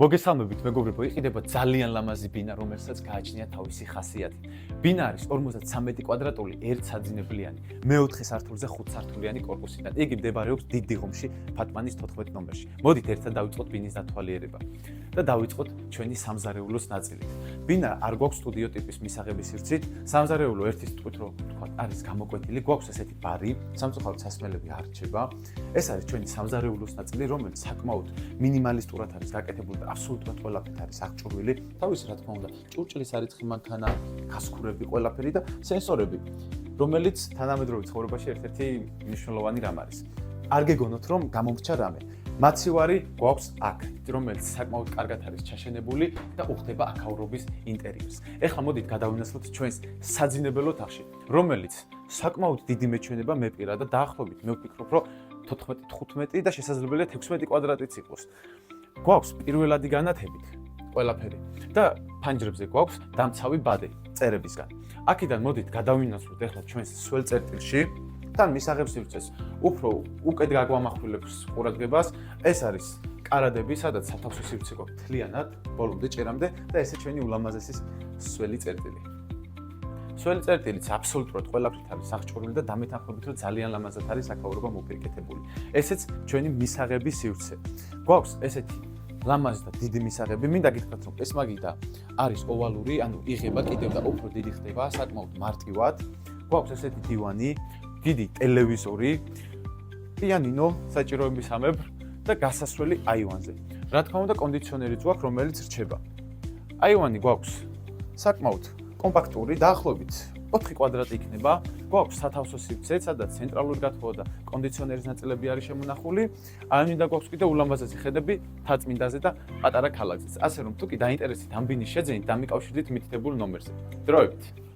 მოგესალმებით, მეგობრებო, იყიდება ძალიან ლამაზი ბინა, რომელსაც გააჩნია თავისი ხასიათი. ბინა არის 53 კვადრატული, ერთ საძინებლიანი, მეოთხე სართულზე 5 სართულიანი კორპუსიდან. იგი მდებარეობს დიდ დიღომში, ფატმანის 14 ნომერში. მოდით ერთად დავიწყოთ ბინის დათვალიერება და დავიწყოთ ჩვენი სამზარეულოს ნაწილით. ბინა არ გვაქვს სტუდიო ტიპის მისაღების სივრცით, სამზარეულო ერთი სიტყვით რო ვთქვათ, არის გამოკვეთილი, გვაქვს ესეთი ბარი, სამწუხაროდ სასმელები არ რჩება. ეს არის ჩვენი სამზარეულოს ნაწილი, რომელიც საკმაოდ მინიმალისტურად არის გაკეთებული და აბსოლუტურად ყველაფერი არის აღჭურვილი. თავის რა თქმა უნდა, ჭურჭლის არიცხი მანქანა, გასხურები, ყველაფერი და სენსორები, რომელიც თანამედროვე ცხოვრებაში ერთ-ერთი მნიშვნელოვანი რამ არის. არ გეგონოთ, რომ გამომრჩა რამე. მაცივარი გვაქვს აქ, რომელიც საკმაოდ კარგად არის ჩაშენებული და უხდება აქაურობის ინტერიერს. ეხლა მოდით გადავინაცვლოთ ჩვენს საძინებელო თაღში, რომელიც საკმაოდ დიდი მეჩვენება მეპირა და დაახლოებით მე ვფიქრობ, რომ 14-15 და შესაძლებელია 16 კვადრატიც იყოს. გვაქვს პირველადი განათებით ყველაფერი და ფანჯრებზე გვაქვს დამცავი ბადე წერებისგან. აქედან მოდით გადავინაცვლოთ ეხლა ჩვენს სველ წერტილში. თან მისაღებს სივრცეს უფრო უკეთ გაგვამახვილებს ყურადღებას. ეს არის კარადები, სადაც სათავსო სივრცე გვაქვს მთლიანად, ბოლომდე ჭერამდე და ესე ჩვენი ულამაზესი სველი წერტილი. სველი წერტილიც აბსოლუტურად ყველაფრით არის აღჭურვილი და დამეთანხმებით, რომ ძალიან ლამაზად არის აქაურობა მოპირკეთებული. ესეც ჩვენი მისაღების სივრცე. გვაქვს ესეთი ლამაზი და დიდი მისაღები. მინდა გითხრათ, რომ ეს მაგიდა არის ოვალური, ანუ იღება კიდევ და უფრო დიდი ხდება, საკმაოდ მარტივად. გვაქვს ესეთი დივანი, დიდი ტელევიზორი, პიანინო საჭიროების ამებრ და გასასვლელი აივანზე. რა თქმა უნდა, კონდიციონერიც გვაქვს, რომელიც რჩება. აივანი გვაქვს საკმაოდ კომპაქტური, დაახლოებით 4 კვადრატი იქნება. გვაქვს სათავსო სივრცე, სადაც ცენტრალური გათბობა და კონდიციონერის ნაწილები არის შემონახული. ამინდა გვაქვს კიდე ულამაზესი ხედები თაწმინდაზე და პატარა ქალაქზეც. ასე რომ თუ კი დაინტერესდით ამ ბინის შეძენით, დამიკავშირდით მითითებულ ნომერზე. დროებით.